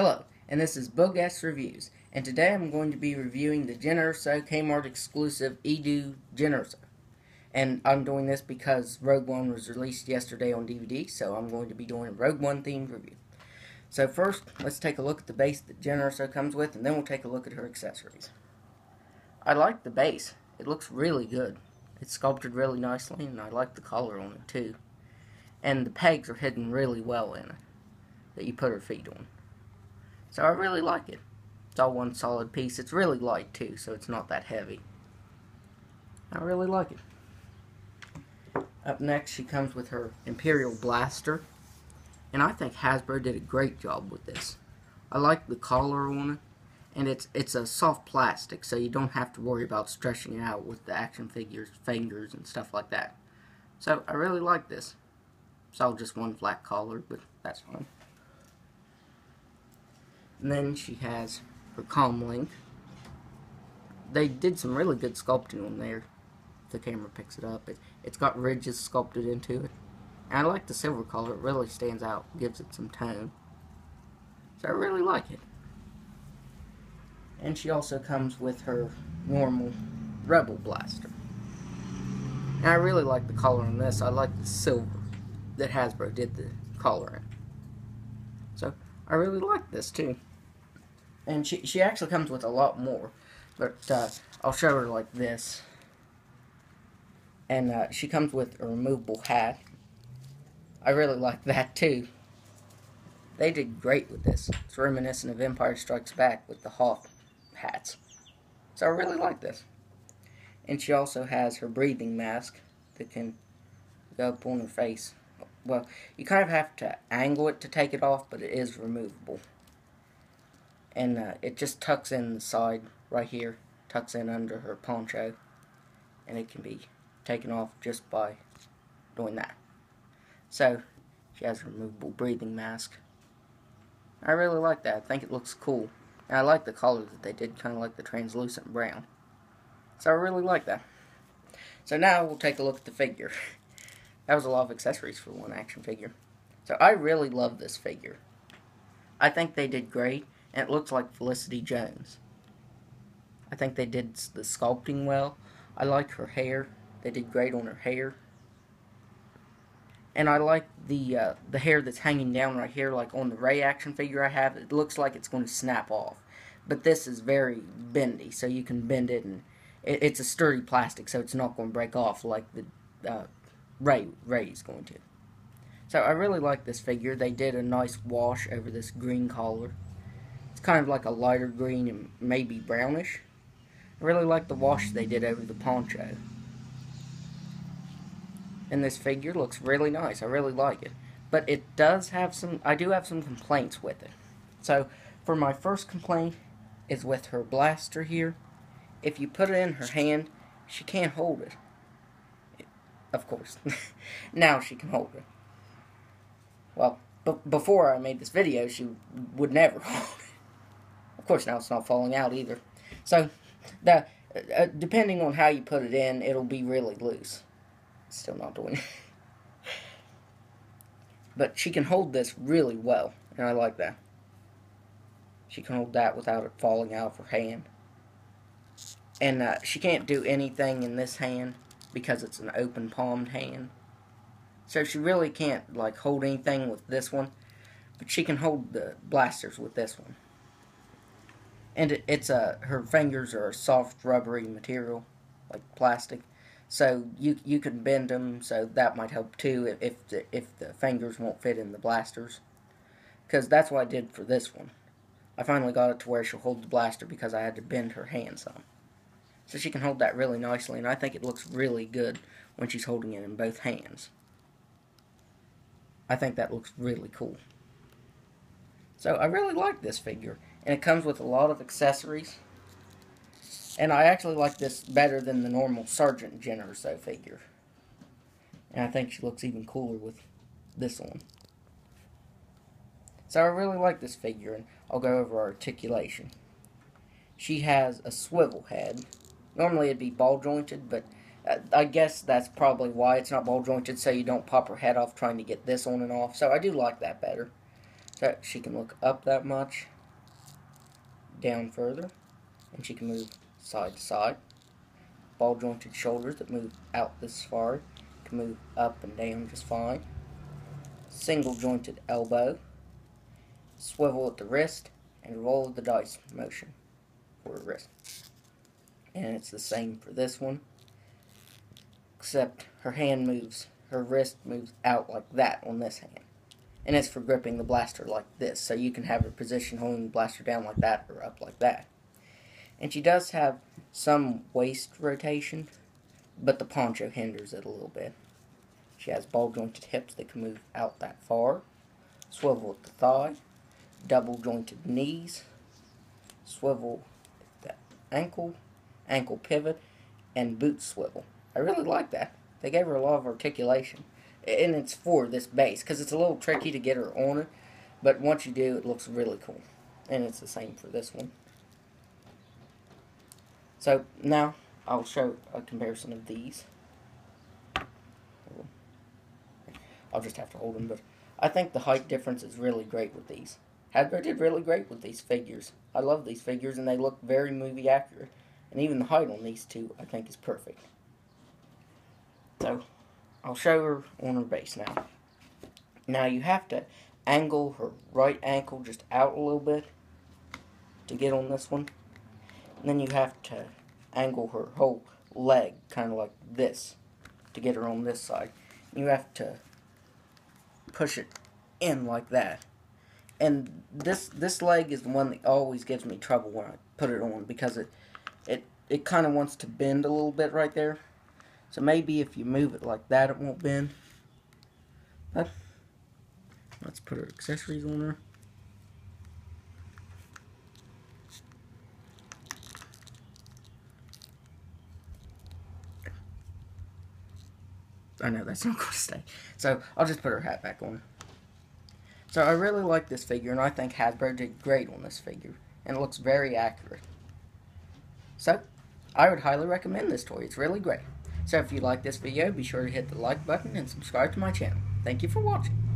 Hello, and this is Bogas Reviews, and today I'm going to be reviewing the Erso Kmart exclusive Edu Erso. And I'm doing this because Rogue One was released yesterday on DVD, so I'm going to be doing a Rogue One themed review. So first, let's take a look at the base that Erso comes with, and then we'll take a look at her accessories. I like the base. It looks really good. It's sculpted really nicely, and I like the collar on it too. And the pegs are hidden really well in it, that you put her feet on. So I really like it. It's all one solid piece. It's really light too, so it's not that heavy. I really like it. Up next, she comes with her Imperial Blaster. And I think Hasbro did a great job with this. I like the collar on it. And it's a soft plastic, so you don't have to worry about stretching it out with the action figures' fingers and stuff like that. So I really like this. It's all just one flat collar, but that's fine. And then she has her Comm Link. They did some really good sculpting on there. If the camera picks it up. It's got ridges sculpted into it. And I like the silver color. It really stands out. Gives it some tone. So I really like it. And she also comes with her normal Rebel Blaster. And I really like the color on this. I like the silver that Hasbro did the color in. So I really like this too. And she actually comes with a lot more. But I'll show her like this. And she comes with a removable hat. I really like that too. They did great with this. It's reminiscent of Empire Strikes Back with the Hawk hats. So I really like this. And she also has her breathing mask that can go up on her face. Well, you kind of have to angle it to take it off, but it is removable. And it just tucks in the side right here, tucks in under her poncho, and it can be taken off just by doing that. So she has a removable breathing mask. I really like that. I think it looks cool. And I like the color that they did, kind of like the translucent brown. So I really like that. So now we'll take a look at the figure. That was a lot of accessories for one action figure. So I really love this figure. I think they did great. And it looks like Felicity Jones. I think they did the sculpting well. I like her hair. They did great on her hair. And I like the hair that's hanging down right here, like on the Rey action figure I have. It looks like it's going to snap off. But this is very bendy, so you can bend it, and it's a sturdy plastic, so it's not going to break off like the Rey's going to. So I really like this figure. They did a nice wash over this green collar. It's kind of like a lighter green and maybe brownish. I really like the wash they did over the poncho. And this figure looks really nice. I really like it. But it does have I do have some complaints with it. So, for my first complaint is with her blaster here. If you put it in her hand, she can't hold it. Of course. Now she can hold it. Well, before I made this video, she would never hold it. Of course, now it's not falling out either. So, depending on how you put it in, it'll be really loose. Still not doing it. But she can hold this really well, and I like that. She can hold that without it falling out of her hand. And she can't do anything in this hand because it's an open palmed hand. So she really can't like hold anything with this one, but she can hold the blasters with this one. And her fingers are a soft rubbery material, like plastic. So you can bend them, so that might help too if the fingers won't fit in the blasters. Because that's what I did for this one. I finally got it to where she'll hold the blaster because I had to bend her hand some. So she can hold that really nicely, and I think it looks really good when she's holding it in both hands. I think that looks really cool. So I really like this figure, and it comes with a lot of accessories. And I actually like this better than the normal Sergeant Erso figure. And I think she looks even cooler with this on. So I really like this figure, and I'll go over articulation. She has a swivel head. Normally it'd be ball jointed, but I guess that's probably why it's not ball jointed, so you don't pop her head off trying to get this on and off. So I do like that better. So she can look up that much, down further, and she can move side to side. Ball jointed shoulders that move out this far, can move up and down just fine. Single jointed elbow, swivel at the wrist, and roll of the dice motion for her wrist. And it's the same for this one, except her wrist moves out like that on this hand. And it's for gripping the blaster like this, so you can have her position holding the blaster down like that or up like that. And she does have some waist rotation, but the poncho hinders it a little bit. She has ball jointed hips that can move out that far, swivel at the thigh, double jointed knees, swivel at the ankle pivot, and boot swivel. I really like that. They gave her a lot of articulation. And it's for this base, because it's a little tricky to get her on it, but once you do, it looks really cool. And it's the same for this one. So now I'll show a comparison of these. I'll just have to hold them, but I think the height difference is really great with these. Hasbro did really great with these figures. I love these figures, and they look very movie accurate. And even the height on these two, I think, is perfect. So I'll show her on her base now. Now you have to angle her right ankle just out a little bit to get on this one. And then you have to angle her whole leg kind of like this to get her on this side. You have to push it in like that. And this leg is the one that always gives me trouble when I put it on, because it kind of wants to bend a little bit right there. So maybe if you move it like that, it won't bend. But let's put our accessories on her. I know that's not going to stay. So I'll just put her hat back on. So I really like this figure, and I think Hasbro did great on this figure. And it looks very accurate. So I would highly recommend this toy. It's really great. So if you like this video, be sure to hit the like button and subscribe to my channel. Thank you for watching.